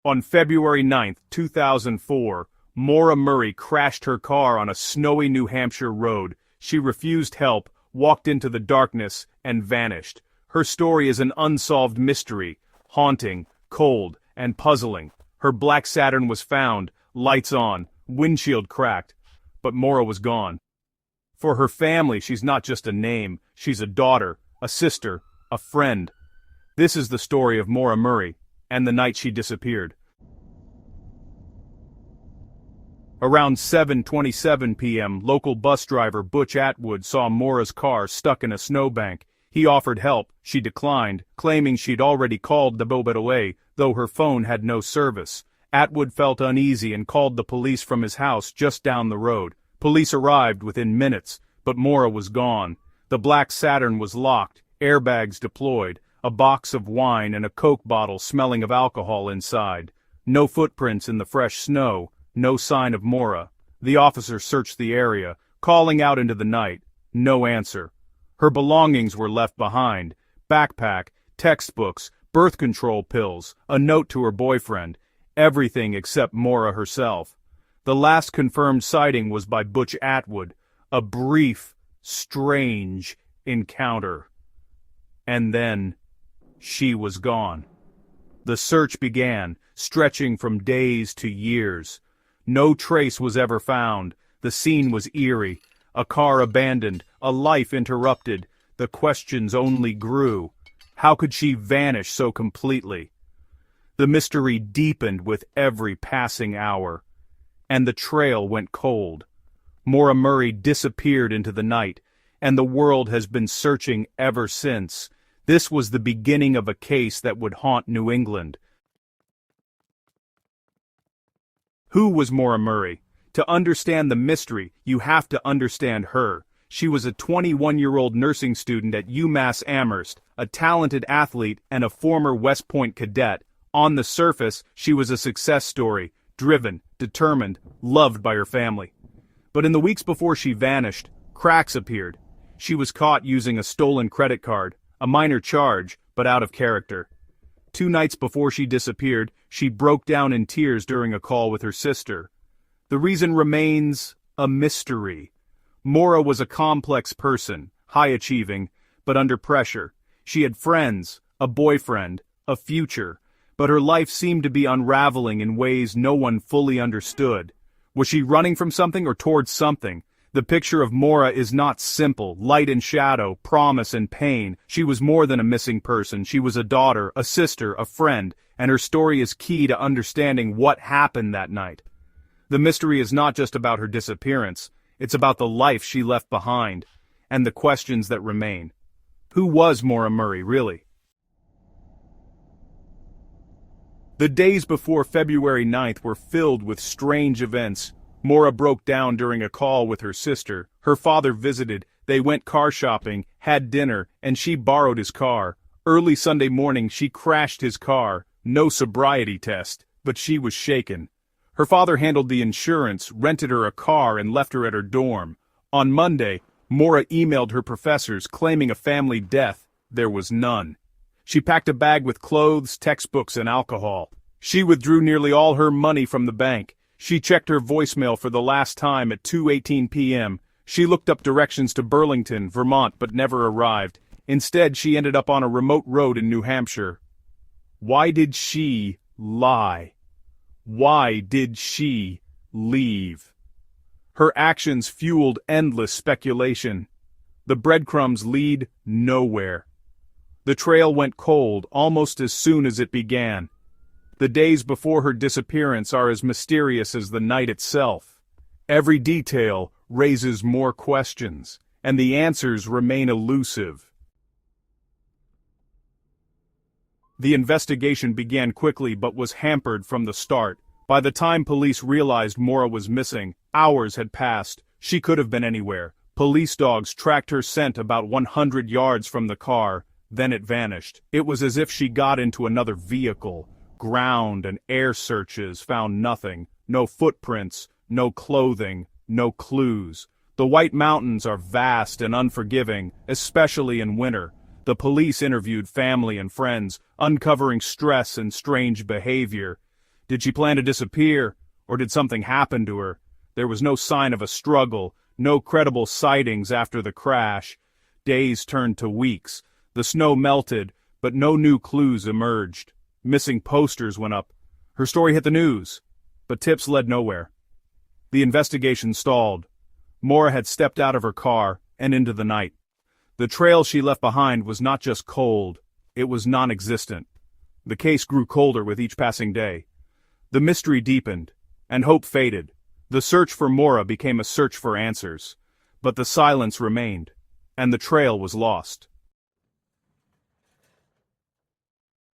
On February 9, 2004, Maura Murray crashed her car on a snowy New Hampshire road. She refused help, walked into the darkness, and vanished. Her story is an unsolved mystery, haunting, cold, and puzzling. Her black Saturn was found, lights on, windshield cracked, but Maura was gone. For her family, she's not just a name, she's a daughter, a sister, a friend. This is the story of Maura Murray, and the night she disappeared. Around 7:27 p.m., local bus driver Butch Atwood saw Maura's car stuck in a snowbank. He offered help. She declined, claiming she'd already called the BOA, though her phone had no service. Atwood felt uneasy and called the police from his house just down the road. Police arrived within minutes, but Maura was gone. The black Saturn was locked, airbags deployed, a box of wine and a Coke bottle smelling of alcohol inside. No footprints in the fresh snow, no sign of Maura. The officer searched the area, calling out into the night. No answer. Her belongings were left behind: backpack, textbooks, birth control pills, a note to her boyfriend. Everything except Maura herself. The last confirmed sighting was by Butch Atwood. A brief, strange encounter. And then she was gone. The search began, stretching from days to years. No trace was ever found. The scene was eerie. A car abandoned, a life interrupted. The questions only grew. How could she vanish so completely? The mystery deepened with every passing hour. And the trail went cold. Maura Murray disappeared into the night, and the world has been searching ever since. This was the beginning of a case that would haunt New England. Who was Maura Murray? To understand the mystery, you have to understand her. She was a 21-year-old nursing student at UMass Amherst, a talented athlete and a former West Point cadet. On the surface, she was a success story, driven, determined, loved by her family. But in the weeks before she vanished, cracks appeared. She was caught using a stolen credit card, a minor charge, but out of character. 2 nights before she disappeared, she broke down in tears during a call with her sister. The reason remains a mystery. Maura was a complex person, high-achieving, but under pressure. She had friends, a boyfriend, a future, but her life seemed to be unraveling in ways no one fully understood. Was she running from something or towards something? The picture of Maura is not simple: light and shadow, promise and pain. She was more than a missing person. She was a daughter, a sister, a friend, and her story is key to understanding what happened that night. The mystery is not just about her disappearance, it's about the life she left behind, and the questions that remain. Who was Maura Murray, really? The days before February 9th were filled with strange events. Maura broke down during a call with her sister. Her father visited, they went car shopping, had dinner, and she borrowed his car. Early Sunday morning she crashed his car. No sobriety test, but she was shaken. Her father handled the insurance, rented her a car, and left her at her dorm. On Monday, Maura emailed her professors claiming a family death. There was none. She packed a bag with clothes, textbooks, and alcohol. She withdrew nearly all her money from the bank. She checked her voicemail for the last time at 2:18 p.m. She looked up directions to Burlington, Vermont, but never arrived. Instead, she ended up on a remote road in New Hampshire. Why did she lie? Why did she leave? Her actions fueled endless speculation. The breadcrumbs lead nowhere. The trail went cold almost as soon as it began. The days before her disappearance are as mysterious as the night itself. Every detail raises more questions, and the answers remain elusive. The investigation began quickly but was hampered from the start. By the time police realized Maura was missing, hours had passed. She could have been anywhere. Police dogs tracked her scent about 100 yards from the car, then it vanished. It was as if she got into another vehicle. Ground and air searches found nothing. No footprints, no clothing, no clues. The White Mountains are vast and unforgiving, especially in winter. The police interviewed family and friends, uncovering stress and strange behavior. Did she plan to disappear, or did something happen to her? There was no sign of a struggle, no credible sightings after the crash. Days turned to weeks. The snow melted, but no new clues emerged. Missing posters went up. Her story hit the news, but tips led nowhere. The investigation stalled. Maura had stepped out of her car and into the night. The trail she left behind was not just cold, it was non-existent. The case grew colder with each passing day. The mystery deepened, and hope faded. The search for Maura became a search for answers. But the silence remained, and the trail was lost.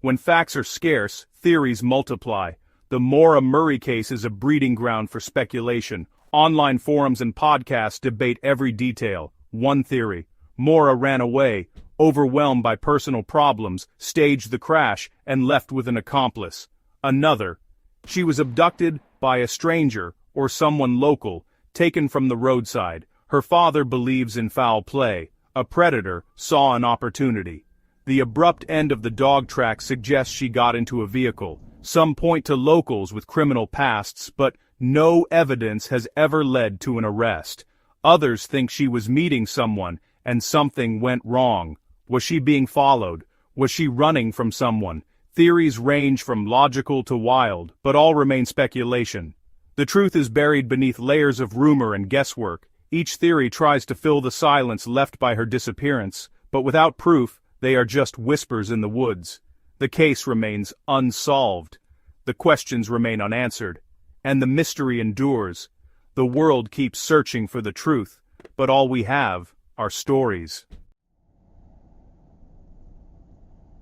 When facts are scarce, theories multiply. The Maura Murray case is a breeding ground for speculation. Online forums and podcasts debate every detail. One theory: Maura ran away, overwhelmed by personal problems, staged the crash, and left with an accomplice. Another: she was abducted by a stranger or someone local, taken from the roadside. Her father believes in foul play. A predator saw an opportunity. The abrupt end of the dog track suggests she got into a vehicle. Some point to locals with criminal pasts, but no evidence has ever led to an arrest. Others think she was meeting someone, and something went wrong. Was she being followed? Was she running from someone? Theories range from logical to wild, but all remain speculation. The truth is buried beneath layers of rumor and guesswork. Each theory tries to fill the silence left by her disappearance, but without proof, they are just whispers in the woods. The case remains unsolved. The questions remain unanswered. And the mystery endures. The world keeps searching for the truth, but all we have are stories.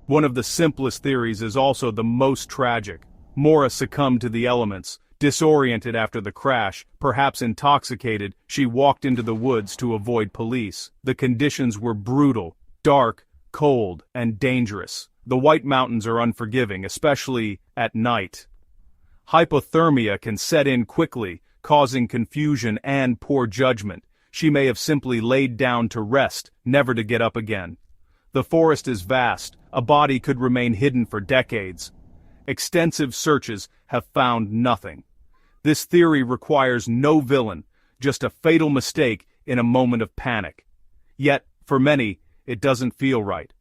One of the simplest theories is also the most tragic. Maura succumbed to the elements. Disoriented after the crash, perhaps intoxicated, she walked into the woods to avoid police. The conditions were brutal, dark, cold, and dangerous. The White Mountains are unforgiving, especially at night. Hypothermia can set in quickly, causing confusion and poor judgment. She may have simply laid down to rest, never to get up again. The forest is vast. A body could remain hidden for decades. Extensive searches have found nothing. This theory requires no villain, just a fatal mistake in a moment of panic. Yet, for many, it doesn't feel right.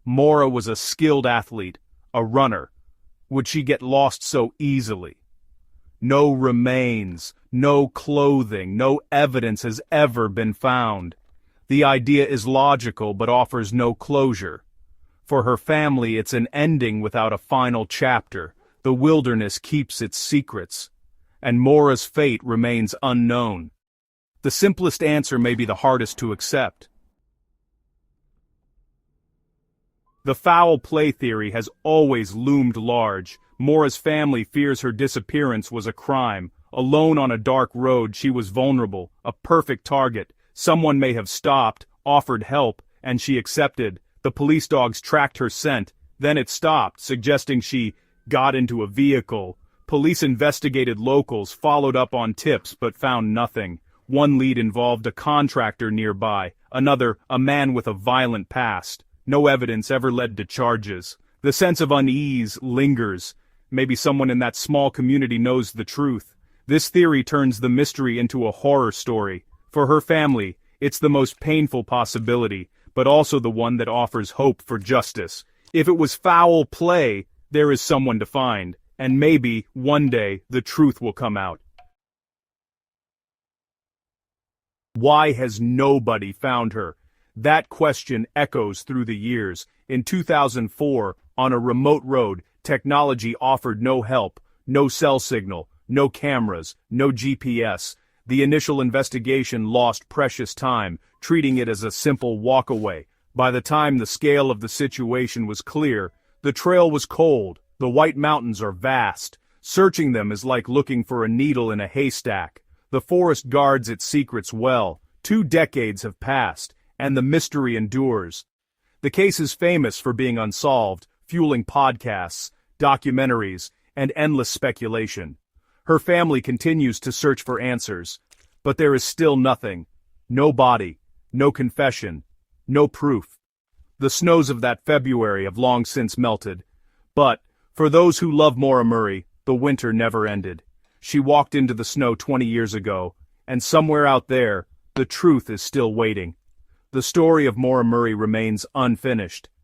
Maura was a skilled athlete, a runner. Would she get lost so easily? No remains, no clothing, no evidence has ever been found. The idea is logical but offers no closure. For her family, it's an ending without a final chapter. The wilderness keeps its secrets, and Maura's fate remains unknown. The simplest answer may be the hardest to accept. The foul play theory has always loomed large. Maura's family fears her disappearance was a crime. Alone on a dark road, she was vulnerable, a perfect target. Someone may have stopped, offered help, and she accepted. The police dogs tracked her scent. Then it stopped, suggesting she got into a vehicle. Police investigated locals, followed up on tips, but found nothing. One lead involved a contractor nearby, another a man with a violent past. No evidence ever led to charges. The sense of unease lingers. Maybe someone in that small community knows the truth. This theory turns the mystery into a horror story. For her family, it's the most painful possibility, but also the one that offers hope for justice. If it was foul play, there is someone to find, and maybe, one day, the truth will come out. Why has nobody found her? That question echoes through the years. In 2004, on a remote road, technology offered no help, no cell signal, no cameras, no GPS. The initial investigation lost precious time, treating it as a simple walk-away. By the time the scale of the situation was clear, the trail was cold. The White Mountains are vast. Searching them is like looking for a needle in a haystack. The forest guards its secrets well. 2 decades have passed, and the mystery endures. The case is famous for being unsolved, fueling podcasts, documentaries, and endless speculation. Her family continues to search for answers, but there is still nothing. No body, no confession, no proof. The snows of that February have long since melted. But, for those who love Maura Murray, The winter never ended. She walked into the snow 20 years ago, and somewhere out there, the truth is still waiting. The story of Maura Murray remains unfinished.